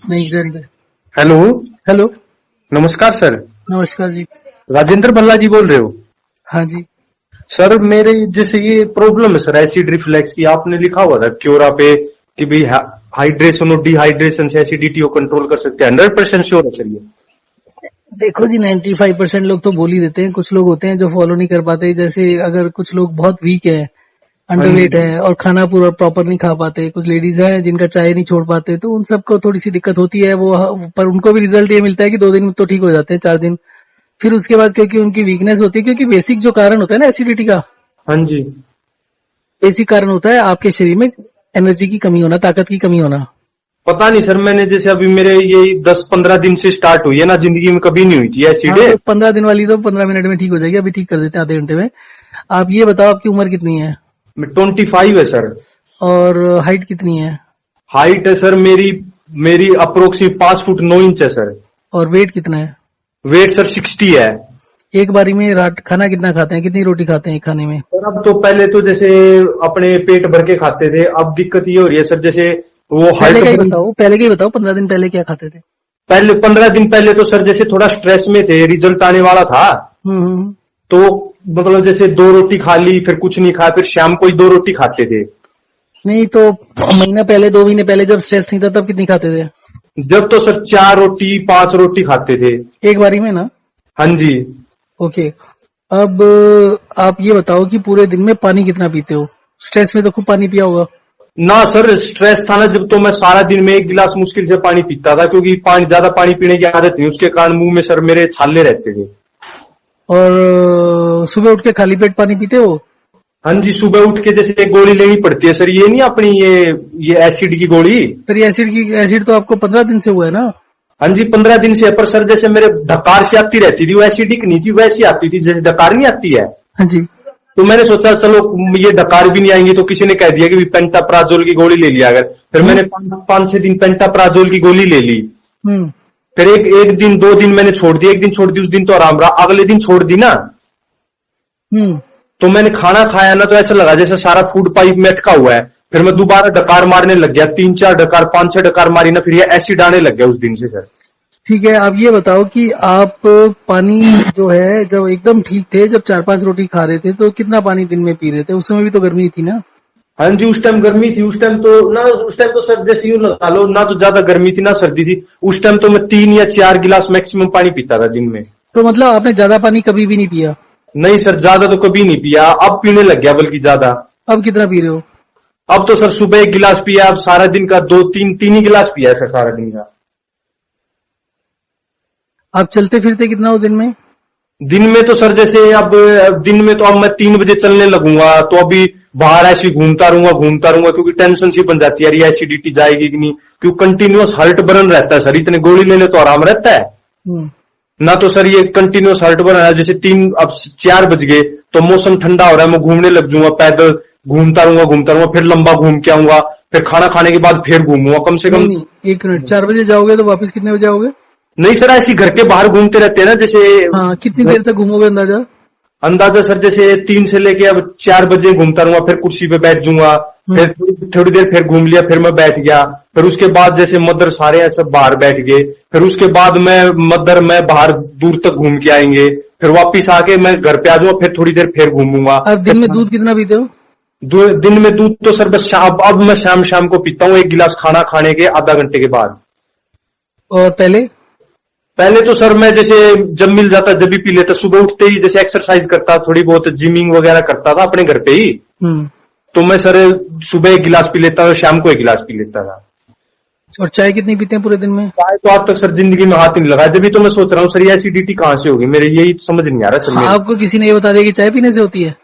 नहीं करते। Hello. Hello. नमस्कार सर। नमस्कार जी। राजेंद्र भल्ला जी बोल रहे हो? हाँ जी। सर मेरे जैसे ये प्रॉब्लम है सर, एसिड रिफ्लेक्स की। आपने लिखा हुआ था क्योरा पे कि भाई हाइड्रेशन और डिहाइड्रेशन से एसिडिटी को कंट्रोल कर सकते हैं। 100% श्योर है सर ये? देखो जी, 95% लोग तो बोल ही देते हैं, कुछ लोग होते हैं जो फॉलो नहीं कर पाते। जैसे अगर कुछ लोग बहुत वीक है, हाँ अंडरवेट जी। है और खाना पूरा प्रॉपर नहीं खा पाते, कुछ लेडीज हैं जिनका चाय नहीं छोड़ पाते, तो उन सबको थोड़ी सी दिक्कत होती है। वो पर उनको भी रिजल्ट ये मिलता है कि 2 दिन में तो ठीक हो जाते हैं, 4 दिन। फिर उसके बाद क्योंकि उनकी वीकनेस होती है, क्योंकि बेसिक जो कारण होता है ना एसिडिटी का, हाँ जी। बेसिक कारण होता है आपके शरीर में एनर्जी की कमी होना, ताकत की कमी होना। पता नहीं सर, मैंने जैसे अभी मेरे ये 10-15 दिन से स्टार्ट हुई है ना, जिंदगी में कभी नहीं हुई थी एसिड। हाँ, तो 15 दिन वाली तो 15 मिनट में ठीक हो जाएगी, अभी ठीक कर देते हैं आधे घंटे में। आप ये बताओ, आपकी उम्र कितनी है 25 है सर। और हाइट कितनी है हाइट है सर मेरी मेरी अप्रोक्सीमेट 5 फुट 9 इंच है सर। और वेट कितना है? वेट सर 60 है। एक बारी में रात खाना कितना खाते हैं, कितनी रोटी खाते हैं एक खाने में? सर अब तो, पहले तो जैसे अपने पेट भर के खाते थे, अब दिक्कत ये हो रही है सर, जैसे वो पहले हाइट का ही बन। बताओ, पहले का ही बताओ, 15 दिन पहले क्या खाते थे? पहले 15 दिन पहले तो सर जैसे थोड़ा स्ट्रेस में थे, रिजल्ट आने वाला था, हम्म। तो मतलब जैसे 2 रोटी खा ली, फिर कुछ नहीं खाया, फिर शाम को ही 2 रोटी खाते थे। नहीं तो महीना पहले, 2 महीने पहले जब स्ट्रेस नहीं था तब कितनी खाते थे? जब तो सर 4 रोटी 5 रोटी खाते थे। एक बारी में ना? हाँ जी। ओके। अब आप ये बताओ कि पूरे दिन में पानी कितना पीते हो? स्ट्रेस में तो खूब पानी पिया होगा। ना सर, स्ट्रेस था ना जब, तो मैं सारा दिन में 1 गिलास मुश्किल से पानी पीता था, क्योंकि ज्यादा पानी पीने की आदत नहीं, उसके कारण मुंह में सर मेरे छाले रहते थे। और सुबह उठ के खाली पेट पानी पीते हो? हाँ जी, सुबह उठ के जैसे एक गोली लेनी पड़ती है सर, ये नहीं अपनी ये एसिड की गोली। फिर एसिड तो आपको 15 दिन से हुआ है ना? हाँ जी, 15 दिन से। पर सर जैसे मेरे डकार से आती रहती थी, वो एसिडिक नहीं थी, वैसी आती थी जैसे डकार नहीं आती है। हाँ जी। तो मैंने सोचा चलो ये डकार भी नहीं आएंगी, तो किसी ने कह दिया कि पेंटाप्राजोल की गोली ले लिया अगर। फिर मैंने 5-6 दिन पेंटाप्राजोल की गोली ले ली। हम्म। फिर एक दिन 2 दिन मैंने छोड़ दी, एक दिन छोड़ दी, उस दिन तो आराम रहा, अगले दिन छोड़ दी ना, हम्म। तो मैंने खाना खाया ना, तो ऐसा लगा जैसे सारा फूड पाइप में अटका हुआ है। फिर मैं दोबारा डकार मारने लग गया, 3-4 डकार 5-6 डकार मारी ना, फिर ये एसिड आने लग गया उस दिन से सर। ठीक है, आप ये बताओ कि आप पानी जो है, जब एकदम ठीक थे, जब 4-5 रोटी खा रहे थे, तो कितना पानी दिन में पी रहे थे? उस समय भी तो गर्मी थी ना? हाँ जी, उस टाइम गर्मी थी, उस टाइम तो सर जैसे यूं लगा लो ना, तो ज्यादा गर्मी थी ना सर्दी थी। उस टाइम तो मैं 3 या 4 गिलास मैक्सिमम पानी पीता था दिन में। तो मतलब आपने ज्यादा पानी कभी भी नहीं पिया? नहीं सर, ज्यादा तो कभी नहीं पिया, अब पीने लग गया बल्कि ज्यादा। अब कितना पी रहे हो? अब तो सर सुबह 1 गिलास पिया, अब सारा दिन का 2-3 ही गिलास पिया है सर सारा दिन का। आप चलते फिरते कितना हो दिन में? दिन में तो सर जैसे अब दिन में तो अब मैं 3 बजे चलने लगूंगा, तो अभी बाहर ऐसे घूमता रहूंगा, क्योंकि टेंशन सी बन जाती है यार, ये एसिडिटी जाएगी कि नहीं, क्योंकि कंटिन्यूअस हर्ट बर्न रहता है सर, इतने गोली ले ले तो आराम रहता है हम्म। ना। तो सर ये कंटिन्यूअस हर्ट बर्न है, जैसे अब 4 बज गए तो मौसम ठंडा हो रहा है, मैं घूमने लग जाऊंगा, पैदल घूमता रहूंगा, फिर लंबा घूम के आऊंगा, फिर खाना खाने के बाद फिर घूमूंगा कम से कम। नहीं, 1 मिनट, 4 बजे जाओगे तो वापस कितने बजे आओगे? नहीं सर, ऐसे घर के बाहर घूमते रहते हैं ना जैसे। हाँ, कितनी देर तक घूमोगे अंदाजा? अंदाजा सर जैसे 3 से लेके अब 4 बजे घूमता रहूंगा, फिर कुर्सी पे बैठ जाऊंगा, फिर थोड़ी देर फिर घूम लिया, फिर मैं बैठ गया, फिर उसके बाद जैसे मदर सारे हैं सब बाहर बैठ गए, फिर उसके बाद मैं बाहर दूर तक घूम के आएंगे, फिर वापिस आके मैं घर पे आ जाऊंगा, फिर थोड़ी देर फिर घूमूंगा। अब दिन में दूध कितना पीते हो? दिन में दूध तो सर बस अब मैं शाम को पीता हूँ, 1 गिलास खाना खाने के आधा घंटे के बाद। और पहले? पहले तो सर मैं जैसे जब मिल जाता जब भी पी लेता, सुबह उठते ही जैसे एक्सरसाइज करता, थोड़ी बहुत जिमिंग वगैरह करता था अपने घर पे ही, तो मैं सर सुबह 1 गिलास पी लेता था, शाम को 1 गिलास पी लेता था। और चाय कितनी पीते हैं पूरे दिन में? चाय तो आज तक सर जिंदगी में हाथ नहीं लगा, जब भी तो मैं सोच रहा हूँ सर ये एसिडिटी कहाँ से होगी, मेरे यही समझ नहीं आ रहा सर मेरे। आपको किसी ने ये बता दिया कि चाय पीने से होती है?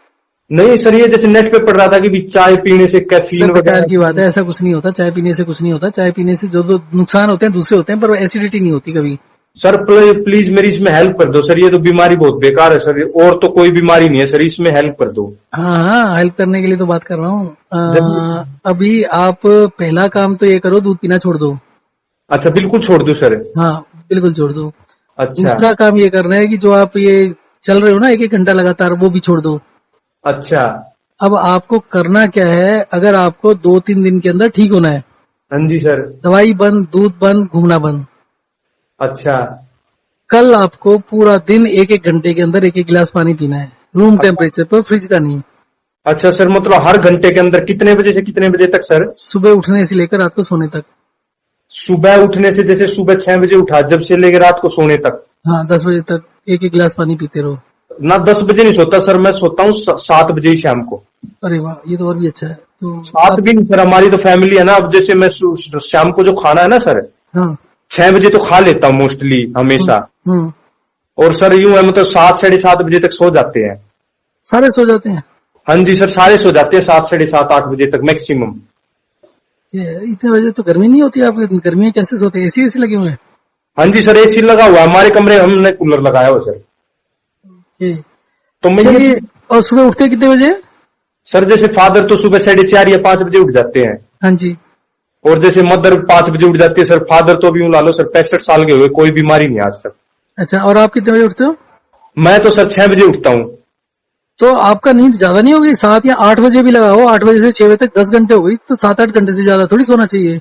नहीं सर, ये जैसे नेट पे पढ़ रहा था कि भी चाय पीने से कैफीन सब बेकार वगैरह। की बात है, ऐसा कुछ नहीं होता, चाय पीने से कुछ नहीं होता। चाय पीने से जो नुकसान होते हैं दूसरे होते हैं, पर एसिडिटी नहीं होती कभी। सर प्लीज मेरी इसमें हेल्प कर दो सर, ये तो बीमारी बहुत बेकार है सर, और तो कोई बीमारी नहीं है सर, इसमें हेल्प कर दो। हाँ हाँ, हेल्प करने के लिए तो बात कर रहा हूँ। अभी आप पहला काम तो ये करो, दूध पीना छोड़ दो। अच्छा, बिल्कुल छोड़ दो सर? हाँ, बिल्कुल छोड़ दो। अच्छा। दूसरा काम ये करना है कि जो आप ये चल रहे हो ना 1-1 घंटा लगातार, वो भी छोड़ दो। अच्छा। अब आपको करना क्या है, अगर आपको 2-3 दिन के अंदर ठीक होना है, हाँ जी सर। दवाई बंद, दूध बंद, घूमना बंद। अच्छा। कल आपको पूरा दिन एक एक घंटे के अंदर एक एक गिलास पानी पीना है, रूम टेम्परेचर पर, फ्रिज का नहीं। अच्छा सर, मतलब हर घंटे के अंदर कितने बजे से कितने बजे तक सर? सुबह उठने से लेकर रात को सोने तक। सुबह उठने से, जैसे सुबह 6 बजे उठा, जब से लेकर रात को सोने तक? हाँ, 10 बजे तक एक एक गिलास पानी पीते रहो। ना 10 बजे नहीं सोता सर, मैं सोता हूँ 7 बजे ही शाम को। अरे वाह, ये तो और भी अच्छा है। तो 7 भी नहीं सर, हमारी तो फैमिली है ना। अब जैसे मैं शाम को जो खाना है ना सर, हाँ। 6 बजे तो खा लेता हूँ मोस्टली, हमेशा। हम्म। और सर यूं है, मतलब 7 साढ़े 7 बजे तक सो जाते हैं। सारे सो जाते हैं? हाँ जी सर, सारे सो जाते हैं 7 साढ़े 7 8 बजे तक मैक्सिमम। ये इतने बजे तो गर्मी नहीं होती आपको? गर्मी में कैसे सोते हैं? एसी लगे हुए हैं? हाँ जी सर, एसी लगा हुआ है हमारे कमरे, हमने कूलर लगाया हुआ सर। ये तो मैं चलिए, और सुबह उठते कितने बजे? सर जैसे फादर तो सुबह 4:30 या 5 बजे उठ जाते हैं। हाँ जी। और जैसे मदर 5 बजे उठ जाती है सर। फादर तो अभी यूं ला लो सर 65 साल के हुए, कोई बीमारी नहीं आज तक। अच्छा, और आप कितने बजे उठते हो? मैं तो सर 6 बजे उठता हूँ। तो आपका नींद ज्यादा नहीं होगी? 7 या 8 बजे भी लगाओ, 8 बजे से 6 बजे तक 10 घंटे हो गई, तो 7-8 घंटे से ज्यादा थोड़ी सोना चाहिए।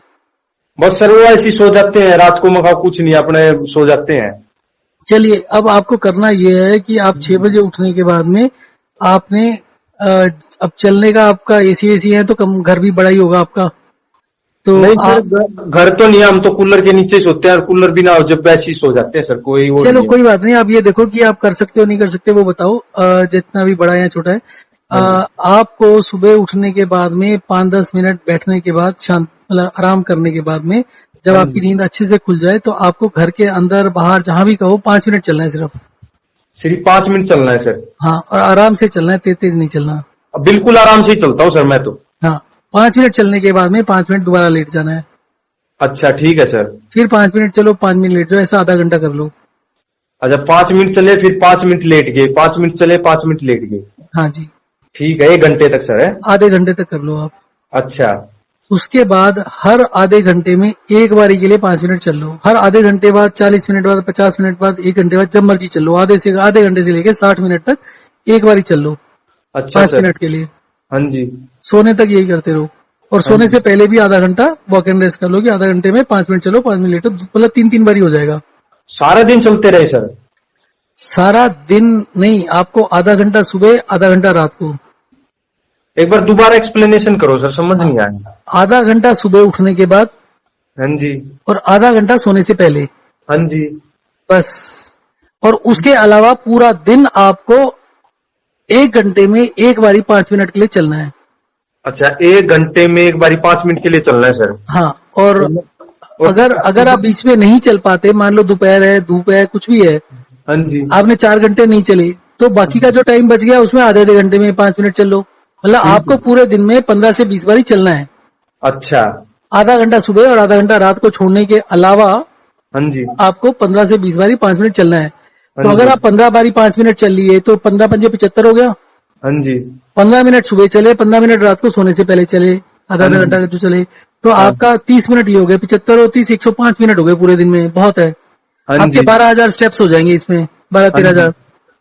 बस सर वो ऐसी सो जाते हैं रात को, मगा कुछ नहीं, अपने सो जाते हैं। चलिए, अब आपको करना यह है कि आप 6 बजे उठने के बाद में आपने अब चलने का, आपका एसी वेसी है तो कम, घर भी बड़ा ही होगा आपका, तो नहीं सर, आप, घर तो नहीं है, हम तो कूलर के नीचे सोते हैं, और कूलर भी ना हो जब वैसे ही सो जाते हैं सर, कोई वो चलो नहीं कोई बात नहीं। आप ये देखो कि आप कर सकते हो नहीं कर सकते, वो बताओ। जितना भी बड़ा है या छोटा है, है। आपको सुबह उठने के बाद में 5-10 मिनट बैठने के बाद, शांत मतलब आराम करने के बाद में, जब हाँ आपकी जी। नींद अच्छे से खुल जाए, तो आपको घर के अंदर बाहर जहां भी कहो 5 मिनट चलना है सिर्फ। सिर्फ 5 मिनट चलना है सर? हाँ, और आराम से चलना है, तेज तेज नहीं चलना। अब बिल्कुल आराम से ही चलता हूँ सर मैं तो। हाँ, 5 मिनट चलने के बाद में 5 मिनट दोबारा लेट जाना है। अच्छा ठीक है सर। फिर 5 मिनट चलो, 5 मिनट लेट जाओ, ऐसा आधा घंटा कर लो। अच्छा, 5 मिनट चले फिर 5 मिनट लेट गए, 5 मिनट चले 5 मिनट लेट गए। हाँ जी, ठीक है, 1 घंटे तक सर है? आधे घंटे तक कर लो आप। अच्छा। उसके बाद हर आधे घंटे में एक बारी के लिए 5 मिनट चल लो। हर आधे घंटे बाद, 40 मिनट बाद, 50 मिनट बाद, 1 घंटे बाद, जब मर्जी चल लो। आधे घंटे से लेके 60 मिनट तक एक बारी चल लो, अच्छा 5 सर। मिनट के लिए। हाँ जी। सोने तक यही करते रहो। और हाँ सोने जी। से पहले भी आधा घंटा वॉक एंड रेस्ट कर लो, कि आधा घंटे में 5 मिनट चलो, 5 मिनट लेटो, मतलब 3-3 बारी हो जाएगा। सारा दिन चलते रहे सर? सारा दिन नहीं, आपको आधा घंटा सुबह, आधा घंटा रात को। एक बार दोबारा एक्सप्लेनेशन करो सर, समझ हाँ, नहीं आया। आधा घंटा सुबह उठने के बाद, हाँ जी। और आधा घंटा सोने से पहले, हाँ जी। बस। और उसके अलावा पूरा दिन आपको 1 घंटे में एक बारी 5 मिनट के लिए चलना है। अच्छा, 1 घंटे में एक बारी 5 मिनट के लिए चलना है सर? हाँ, और और अगर आप बीच में नहीं चल पाते, मान लो दोपहर है, धूप है, कुछ भी है, हाँ जी। आपने 4 घंटे नहीं चले, तो बाकी का जो टाइम बच गया उसमें आधे आधे घंटे में 5 मिनट चल लो। मतलब ठीक आपको है। पूरे दिन में 15 से 20 बारी चलना है। अच्छा। आधा घंटा सुबह और आधा घंटा रात को छोड़ने के अलावा हाँ जी। आपको 15 से 20 बारी 5 मिनट चलना है। तो हाँ अगर जी। आप 15 बारी 5 मिनट चल लिए, तो 15 पंजे 75 हो गया। हाँ जी। 15 मिनट सुबह चले, 15 मिनट रात को सोने से पहले चले, आधा हाँ आधा जी। घंटा जो चले, तो हाँ। आपका 30 मिनट ही हो गए। 75 और 30, 105 मिनट हो गए पूरे दिन में, बहुत है। हाँ आपके जी। 12,000 स्टेप्स हो जाएंगे इसमें, 12-13 हाँ जी। हजार।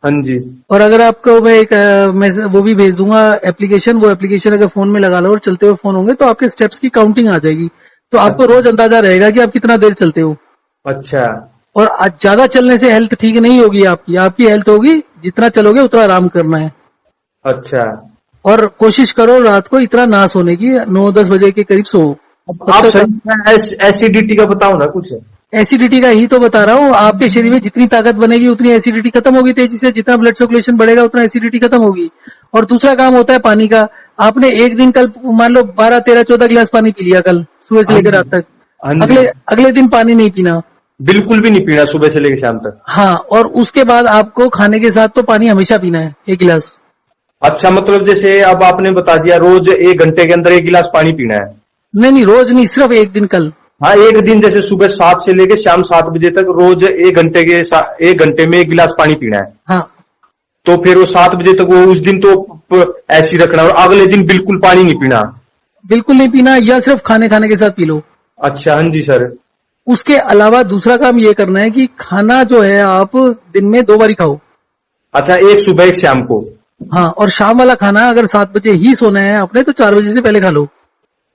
हाँ जी। और अगर आपको मैं एक वो भी भेज दूंगा एप्लीकेशन, वो एप्लीकेशन अगर फोन में लगा लो और चलते हुए फोन होंगे, तो आपके स्टेप्स की काउंटिंग आ जाएगी। तो आपको अच्छा। रोज अंदाजा रहेगा कि आप कितना देर चलते हो। अच्छा। और आज ज्यादा चलने से हेल्थ ठीक नहीं होगी आपकी। आपकी हेल्थ होगी, जितना चलोगे उतना आराम करना है। अच्छा। और कोशिश करो रात को इतना ना सोने की, 9-10 बजे के करीब सो। तब आप तक सही एसिडिटी का बताओ ना कुछ। एसिडिटी का ही तो बता रहा हूँ। आपके शरीर में जितनी ताकत बनेगी उतनी एसिडिटी खत्म होगी तेजी से। जितना ब्लड सर्कुलेशन बढ़ेगा उतना एसिडिटी खत्म होगी। और दूसरा काम होता है पानी का। आपने एक दिन कल मान लो 12-13-14 गिलास पानी पी लिया कल सुबह से हाँ लेकर जी। रात तक, हाँ जी। अगले अगले दिन पानी नहीं पीना। बिल्कुल भी नहीं पीना सुबह से लेकर शाम तक? हाँ, और उसके बाद आपको खाने के साथ तो पानी हमेशा पीना है, 1 गिलास। अच्छा, मतलब जैसे अब आपने बता दिया रोज 1 घंटे के अंदर 1 गिलास पानी पीना है? नहीं नहीं, रोज नहीं, सिर्फ एक दिन कल। हाँ, एक दिन जैसे सुबह 7 से लेकर शाम 7 बजे तक रोज 1 घंटे में 1 गिलास पानी पीना है। हाँ, तो फिर वो 7 बजे तक वो उस दिन तो ऐसे ही रखना, और अगले दिन बिल्कुल पानी नहीं पीना? बिल्कुल नहीं पीना, या सिर्फ खाने खाने के साथ पी लो। अच्छा। हाँ जी सर। उसके अलावा दूसरा काम ये करना है कि खाना जो है आप दिन में 2 बारी खाओ। अच्छा, एक सुबह एक शाम को? हाँ, और शाम वाला खाना अगर 7 बजे ही सोना है आपने, तो 4 बजे से पहले खा लो।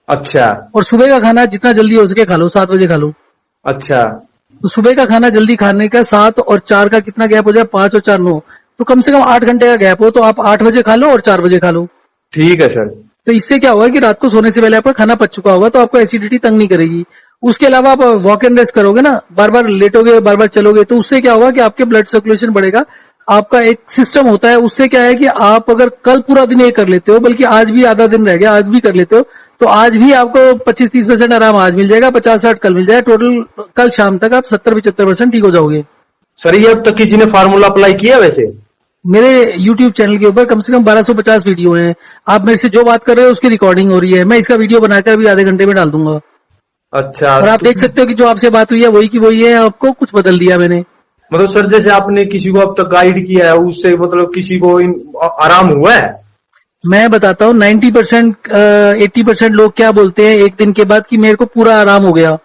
अच्छा और सुबह का खाना जितना जल्दी हो सके खा लो, 7 बजे खा लो। अच्छा तो सुबह का खाना जल्दी खाने का 7 और 4 का कितना गैप हो जाए, 5 और 4 9, तो कम से कम 8 घंटे का गैप हो, तो आप 8 बजे खा लो और 4 बजे खा लो। ठीक है सर। तो इससे क्या होगा कि रात को सोने से पहले आपका खाना पच चुका होगा, तो आपको एसिडिटी तंग नहीं करेगी। उसके अलावा आप वॉक एंड रेस्ट करोगे ना, बार बार लेटोगे, बार बार चलोगे, तो उससे क्या होगा कि आपके ब्लड सर्कुलेशन बढ़ेगा। आपका एक सिस्टम होता है, उससे क्या है कि आप अगर कल पूरा दिन ये कर लेते हो, बल्कि आज भी आधा दिन रह गया, आज भी कर लेते हो, तो आज भी आपको 25-30% आराम आज मिल जाएगा, 50-60 कल मिल जाएगा, टोटल कल शाम तक आप 70-75% ठीक हो जाओगे। सर ये अब तक किसी ने फार्मूला अप्लाई किया वैसे? मेरे YouTube चैनल के ऊपर कम से कम 1250 वीडियो हैं। आप मेरे से जो बात कर रहे हो उसकी रिकॉर्डिंग हो रही है, मैं इसका वीडियो बनाकर अभी आधे घंटे में डाल दूंगा। अच्छा और आप देख सकते हो कि जो आपसे बात हुई है वही की वही है, आपको कुछ बदल दिया मैंने। मतलब सर जैसे आपने किसी को अब तक गाइड किया है उससे मतलब किसी को आराम हुआ है? मैं बताता हूँ 90% 80% लोग क्या बोलते हैं एक दिन के बाद कि मेरे को पूरा आराम हो गया।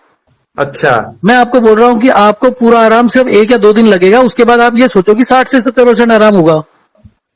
अच्छा मैं आपको बोल रहा हूँ कि आपको पूरा आराम सिर्फ 1 या 2 दिन लगेगा, उसके बाद आप ये सोचो कि 60 से 70% आराम होगा।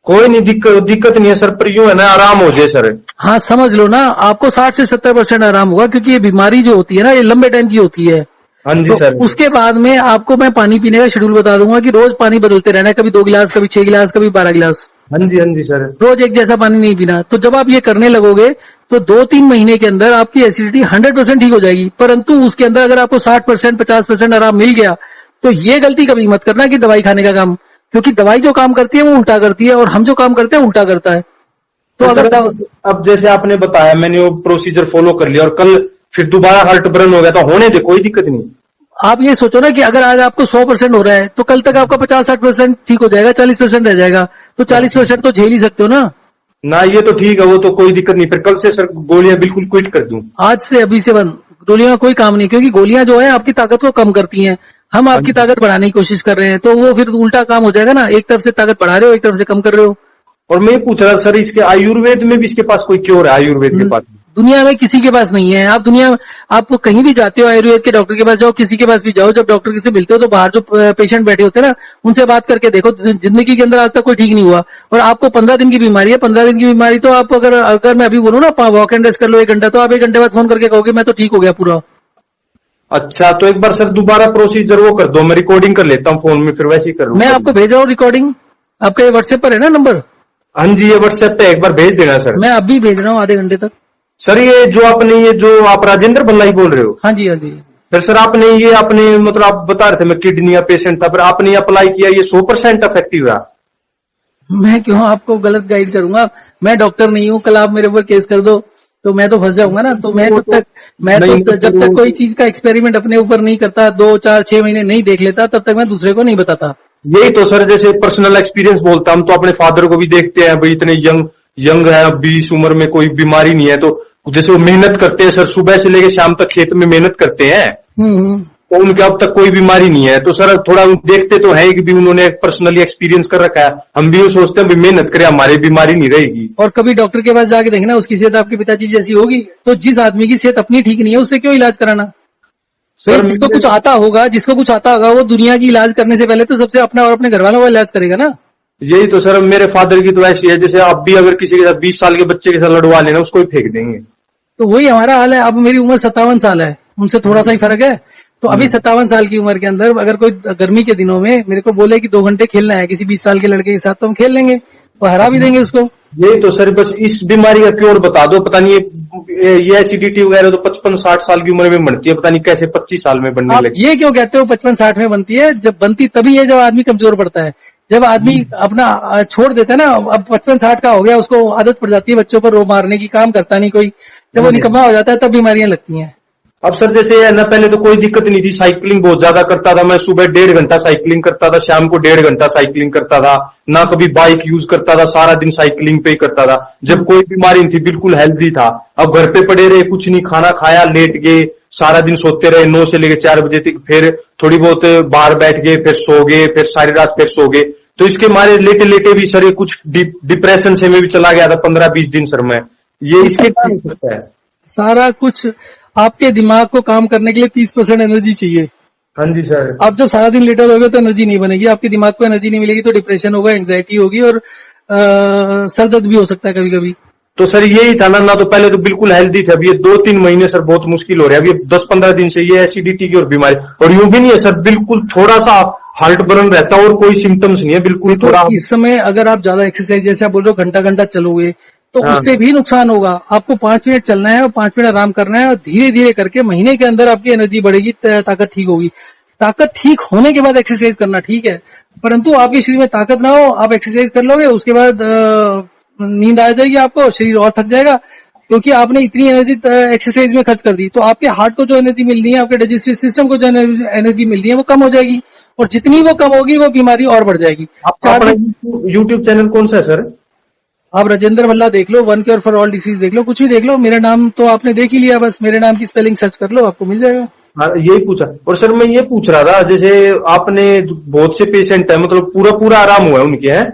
कोई नहीं, दिक्कत नहीं है सर, पर यूं है ना आराम हो जाए सर। हाँ समझ लो ना, आपको 60 से 70% आराम होगा, क्योंकि ये बीमारी जो होती है ना, ये लंबे टाइम की होती है। हाँ जी तो सर। उसके बाद में आपको मैं पानी पीने का शेड्यूल बता दूंगा कि रोज पानी बदलते रहना है, कभी 2 गिलास, कभी 6 गिलास, कभी 12 गिलास, हाँ जी सर। रोज एक जैसा पानी नहीं पीना। तो जब आप ये करने लगोगे तो 2-3 महीने के अंदर आपकी एसिडिटी 100% ठीक हो जाएगी। परंतु उसके अंदर अगर आपको 60% 50% आराम मिल गया, तो ये गलती कभी मत करना कि दवाई खाने का काम, क्योंकि दवाई जो काम करती है वो उल्टा करती है, और हम जो काम करते हैं उल्टा करता है। तो तो अगर सर अब जैसे आपने बताया, मैंने वो प्रोसीजर फॉलो कर लिया और कल फिर दोबारा हार्ट बर्न हो गया तो होने दे, कोई दिक्कत नहीं। आप ये सोचो ना कि अगर आज आपको 100% हो रहा है तो कल तक आपका 50-60% ठीक हो जाएगा, 40% रह जाएगा, तो 40% तो झेल ही सकते हो ना। ना ये तो ठीक है, वो तो कोई दिक्कत नहीं, फिर कल से सर गोलियां बिल्कुल क्विट कर दूं। आज से अभी से बंद, गोलियों का कोई काम नहीं, क्योंकि गोलियां जो है आपकी ताकत को कम करती हैं, हम हाँ आपकी जी। ताकत बढ़ाने की कोशिश कर रहे हैं, तो वो फिर उल्टा काम हो जाएगा ना, एक तरफ से ताकत बढ़ा रहे हो, एक तरफ से कम कर रहे हो। और मैं ये पूछ रहा था सर, इसके आयुर्वेद में भी इसके पास कोई क्योर है? आयुर्वेद के पास? दुनिया में किसी के पास नहीं है। आप कहीं भी जाते हो, आयुर्वेद के डॉक्टर के पास जाओ, किसी के पास भी जाओ, जब डॉक्टर से मिलते हो तो बाहर जो पेशेंट बैठे होते हैं ना, उनसे बात करके देखो, जिंदगी के अंदर आज तक कोई ठीक नहीं हुआ। और आपको 15 दिन की बीमारी है, 15 दिन की बीमारी, तो आप अगर मैं अभी बोलूँ ना वॉक एंड रेस्ट कर लो 1 घंटा, तो आप 1 घंटे बाद फोन करके कहोगे मैं तो ठीक हो गया पूरा। अच्छा, तो एक बार सर दोबारा प्रोसीजर वो कर दो, मैं रिकॉर्डिंग कर लेता हूँ फोन में, फिर वैसे ही कर मैं लूंगा। आपको भेज रहा हूँ रिकॉर्डिंग, आपका ये व्हाट्सएप पर है ना नंबर? हाँ जी, ये व्हाट्सएप पे एक बार भेज देना सर। मैं अभी भेज रहा हूँ आधे घंटे तक। सर ये जो आप राजेंद्र भल्ला ही बोल रहे हो? हाँ जी, हाँ जी। फिर सर आपने मतलब आप बता रहे थे मैं किडनी का पेशेंट था, फिर आपने अप्लाई किया, ये 100% इफेक्टिव रहा? मैं क्यों आपको गलत गाइड करूंगा? मैं डॉक्टर नहीं हूँ, कल आप मेरे ऊपर केस कर दो तो मैं तो फंस जाऊंगा ना। तो जब तक कोई चीज का एक्सपेरिमेंट अपने ऊपर नहीं करता, 2-4-6 महीने नहीं देख लेता, तब तक मैं दूसरे को नहीं बताता। यही तो सर, जैसे पर्सनल एक्सपीरियंस बोलता, हम तो अपने फादर को भी देखते हैं भाई, इतने यंग है, 20 उम्र में कोई बीमारी नहीं है, तो जैसे वो मेहनत करते हैं सर, सुबह से लेकर शाम तक खेत में मेहनत करते हैं, तो उनके अब तक कोई बीमारी नहीं है। तो सर थोड़ा देखते तो है कि भी उन्होंने पर्सनली एक्सपीरियंस कर रखा है, हम भी वो सोचते हैं भी मेहनत करें, हमारी बीमारी नहीं रहेगी। और कभी डॉक्टर के पास जाके देखना, उसकी सेहत आपके पिताजी जैसी होगी, तो जिस आदमी की सेहत अपनी ठीक नहीं है उससे क्यों इलाज कराना? तो जिसको कुछ आता होगा वो दुनिया की इलाज करने से पहले तो सबसे अपना और अपने घर वालों का इलाज करेगा ना। यही तो सर, मेरे फादर की तो ऐसी है, जैसे आप भी अगर किसी के साथ 20 साल के बच्चे के साथ लड़वा लेना, उसको ही फेंक देंगे। तो वही हमारा हाल है। अब मेरी उम्र 57 साल है, उनसे थोड़ा सा ही फर्क है। तो अभी 57 साल की उम्र के अंदर अगर कोई गर्मी के दिनों में मेरे को बोले कि 2 घंटे खेलना है किसी 20 साल के लड़के के साथ, तो हम खेल लेंगे और हरा भी देंगे उसको। यही तो सर, बस इस बीमारी का क्योर बता दो। पता नहीं ये एसिडिटी वगैरह तो 55-60 साल की उम्र में बनती है, पता नहीं कैसे 25 साल में बनने आप लगी। ये क्यों कहते हो 55-60 में बनती है? जब बनती तभी है जब आदमी कमजोर पड़ता है, जब आदमी अपना छोड़ देता है ना। अब 55-60 का हो गया, उसको आदत पड़ जाती है बच्चों पर रो मारने की, काम करता नहीं कोई, जब वो निकम्मा हो जाता है तब बीमारियां लगती हैं। अब सर जैसे है ना, पहले तो कोई दिक्कत नहीं थी, साइकिलिंग बहुत ज्यादा करता था मैं, सुबह 1.5 घंटा साइकिलिंग करता था, शाम को 1.5 घंटा साइकिलिंग करता था, ना कभी बाइक यूज करता था, सारा दिन साइकिलिंग पे ही करता था, जब कोई बीमारी नहीं थी, बिल्कुल हेल्दी था। अब घर पे पड़े रहे, कुछ नहीं खाना खाया, लेट गए, सारा दिन सोते रहे 9 से लेकर 4 बजे तक, फिर थोड़ी बहुत बाहर बैठ गए, फिर सो गए, फिर सारी रात फिर सो गए। तो इसके मारे लेटे लेटे भी सर कुछ डिप्रेशन से में भी चला गया था 15-20 दिन सर मैं। ये इसके कारण हो सकता है। सारा कुछ आपके दिमाग को काम करने के लिए 30% एनर्जी चाहिए। हाँ जी सर। आप जब सारा दिन लेटर होगे तो एनर्जी नहीं बनेगी, आपके दिमाग को एनर्जी नहीं मिलेगी, तो डिप्रेशन होगा, एंग्जाइटी होगी, और सर दर्द भी हो सकता है कभी कभी। तो सर यही था ना तो पहले तो बिल्कुल हेल्दी थे, अब ये 2-3 महीने सर बहुत मुश्किल हो रहा है, अभी 10-15 दिन से ये एसिडिटी की और बीमारी, और यूं भी नहीं है सर, बिल्कुल थोड़ा सा हार्ट बर्न रहता है और कोई सिम्टम्स नहीं है, बिल्कुल तो थोड़ा। इस समय अगर आप ज्यादा एक्सरसाइज जैसे आप बोल रहे हो घंटा घंटा चलोगे तो हाँ। उससे भी नुकसान होगा। आपको 5 मिनट चलना है और 5 मिनट आराम करना है और धीरे धीरे करके महीने के अंदर आपकी एनर्जी बढ़ेगी, ताकत ठीक होगी। ताकत ठीक होने के बाद एक्सरसाइज करना ठीक है, परंतु आपके शरीर में ताकत ना हो, आप एक्सरसाइज कर लोगे उसके बाद नींद आ जाएगी आपको, शरीर और थक जाएगा, क्योंकि आपने इतनी एनर्जी एक्सरसाइज में खर्च कर दी। तो आपके हार्ट को जो एनर्जी मिल रही है, आपके डाइजेस्टिव सिस्टम को जो एनर्जी मिल रही है वो कम हो जाएगी, और जितनी वो कम होगी वो बीमारी और बढ़ जाएगी। अपना यूट्यूब चैनल कौन सा है सर? आप राजेंद्र भल्ला देख लो, one cure for all disease देख लो, कुछ भी देख लो, मेरा नाम तो आपने देख ही लिया, बस मेरे नाम की स्पेलिंग सर्च कर लो, आपको मिल जाएगा। हाँ यही पूछा। और सर मैं ये पूछ रहा था, जैसे आपने बहुत से पेशेंट है, मतलब पूरा पूरा आराम हुआ है उनके, हैं?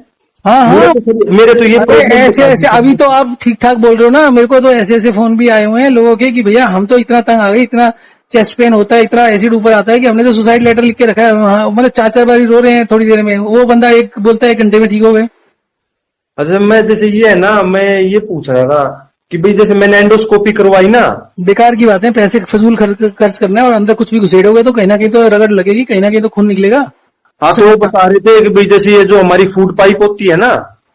हाँ हाँ, मेरे तो ये ऐसे ऐसे अभी तो आप ठीक ठाक बोल रहे हो ना, मेरे को तो ऐसे ऐसे फोन भी आए हुए हैं लोगों के कि भैया हम तो इतना तंग आ गए, इतना चेस्ट पेन होता है, इतना एसिड ऊपर आता है कि हमने तो सुसाइड लेटर लिख के रखा है। मतलब 4-4 बार रो रहे हैं थोड़ी देर में, वो बंदा एक बोलता है 1 घंटे में ठीक हो गए। अच्छा, मैं जैसे ये है ना, मैं ये पूछ रहा था कि भाई जैसे मैंने एंडोस्कोपी करवाई ना। बेकार की बात है, पैसे फजूल खर्च करना है, और अंदर कुछ भी घुसेड़ोगे तो कहीं ना कहीं तो रगड़ लगेगी, कहीं ना कहीं तो खून निकलेगा। हाँ तो वो बता रहे थे कि भाई जैसे ये जो हमारी फूड पाइप होती है ना,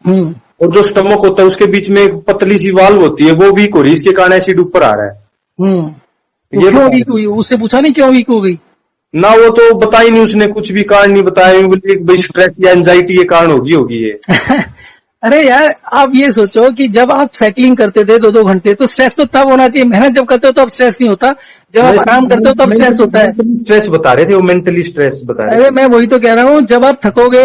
और जो स्टमक होता है उसके बीच में एक पतली सी वाल्व होती है, वो वीक हो रही है, इसके कारण एसिड ऊपर आ रहा है। ये क्यों वीक हुई? उससे पूछा नहीं क्यों वीक हो गई? ना वो तो बता ही नहीं, उसने कुछ भी कारण नहीं बताया, भाई स्ट्रेस या एंजाइटी के कारण होगी ये। अरे यार, आप ये सोचो कि जब आप साइकिलिंग करते थे 2-2 घंटे, तो स्ट्रेस तो तब होना चाहिए। मेहनत जब करते हो तब स्ट्रेस नहीं होता, जब आप आराम करते हो तब स्ट्रेस होता है। स्ट्रेस बता रहे थे वो, मेंटली स्ट्रेस बता रहे थे। अरे मैं वही तो कह रहा हूँ, जब आप थकोगे,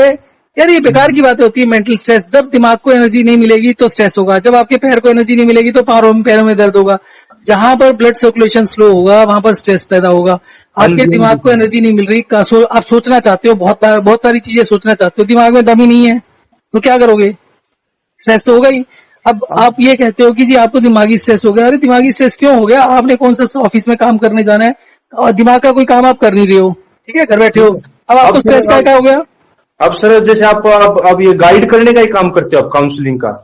यार ये बेकार की बातें होती है मेंटल स्ट्रेस। जब दिमाग को एनर्जी नहीं मिलेगी तो स्ट्रेस होगा, जब आपके पैर को एनर्जी नहीं मिलेगी तो पैरों में दर्द होगा। जहां पर ब्लड सर्कुलेशन स्लो होगा वहां पर स्ट्रेस पैदा होगा। आपके दिमाग को एनर्जी नहीं मिल रही, आप सोचना चाहते हो, बहुत सारी चीजें सोचना चाहते हो, दिमाग में दम ही नहीं है, तो क्या करोगे? स्ट्रेस तो होगा ही। अब आप ये कहते हो कि जी आपको दिमागी स्ट्रेस हो गया। अरे दिमागी स्ट्रेस क्यों हो गया? आपने कौन सा ऑफिस में काम करने जाना है और दिमाग का कोई काम आप कर नहीं रहे हो, ठीक है, घर बैठे हो, अब आपको स्ट्रेस क्या हो गया? अब सर जैसे आप अब ये गाइड करने का ही काम करते हो आप, काउंसलिंग का?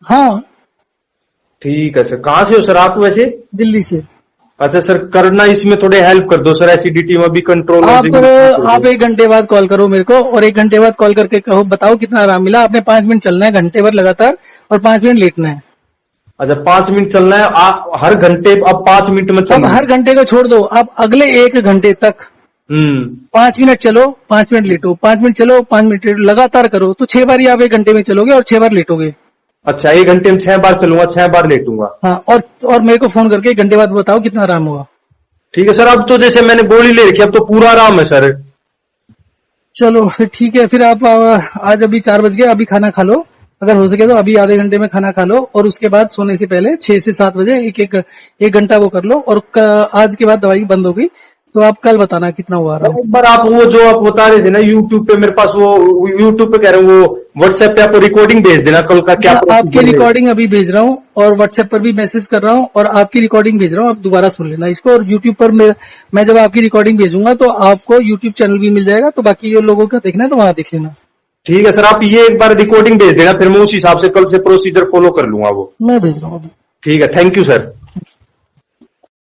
हाँ। ठीक है सर, कहाँ से हो सर आप वैसे? दिल्ली से। अच्छा सर, करना इसमें थोड़े हेल्प कर दो सर, एसिडिटी में भी कंट्रोल। आप 1 घंटे बाद कॉल करो मेरे को, और 1 घंटे बाद कॉल करके कहो, बताओ कितना आराम मिला। आपने 5 मिनट चलना है घंटे भर लगातार, और 5 मिनट लेटना है। अच्छा 5 मिनट चलना है आप हर घंटे, अब 5 मिनट में अब चलना। हर घंटे को छोड़ दो, आप अगले 1 घंटे तक 5 मिनट चलो, 5 मिनट लेटो, 5 मिनट चलो, 5 मिनट लेटो, लगातार करो तो 6 बार ही आप 1 घंटे में चलोगे और 6 बार लेटोगे। अच्छा 1 घंटे में 6 बार चलूंगा, 6 बार लेटूंगा। हाँ, और मेरे को फोन करके 1 घंटे बाद बताओ कितना आराम हुआ। ठीक है सर, अब तो जैसे मैंने गोली ले रखी, अब तो पूरा आराम है सर। चलो फिर ठीक है, फिर आप आज अभी 4 बज गए, अभी खाना खा लो, अगर हो सके तो अभी आधे घंटे में खाना खा लो, और उसके बाद सोने से पहले 6 से 7 बजे एक घंटा वो कर लो, और आज के बाद दवाई बंद होगी तो आप कल बताना कितना हुआ रहा है। एक बार आप वो जो आप बता रहे थे ना यूट्यूब पे, मेरे पास वो यूट्यूब पे कह रहे हो, वो व्हाट्सएप पे आपको रिकॉर्डिंग भेज देना कल का क्या। आपकी रिकॉर्डिंग अभी भेज रहा हूँ, और व्हाट्सएप पर भी मैसेज कर रहा हूँ, और आपकी रिकॉर्डिंग भेज रहा हूँ, आप दोबारा सुन लेना इसको। और यूट्यूब पर मैं जब आपकी रिकॉर्डिंग भेजूंगा तो आपको यूट्यूब चैनल भी मिल जाएगा, तो बाकी जो लोगों का देखना है तो वहां देख लेना। ठीक है सर, आप ये एक बार रिकॉर्डिंग भेज देना, फिर मैं उस हिसाब से कल से प्रोसीजर फॉलो कर लूंगा वो। मैं भेज रहा हूँ अभी। ठीक है, थैंक यू सर।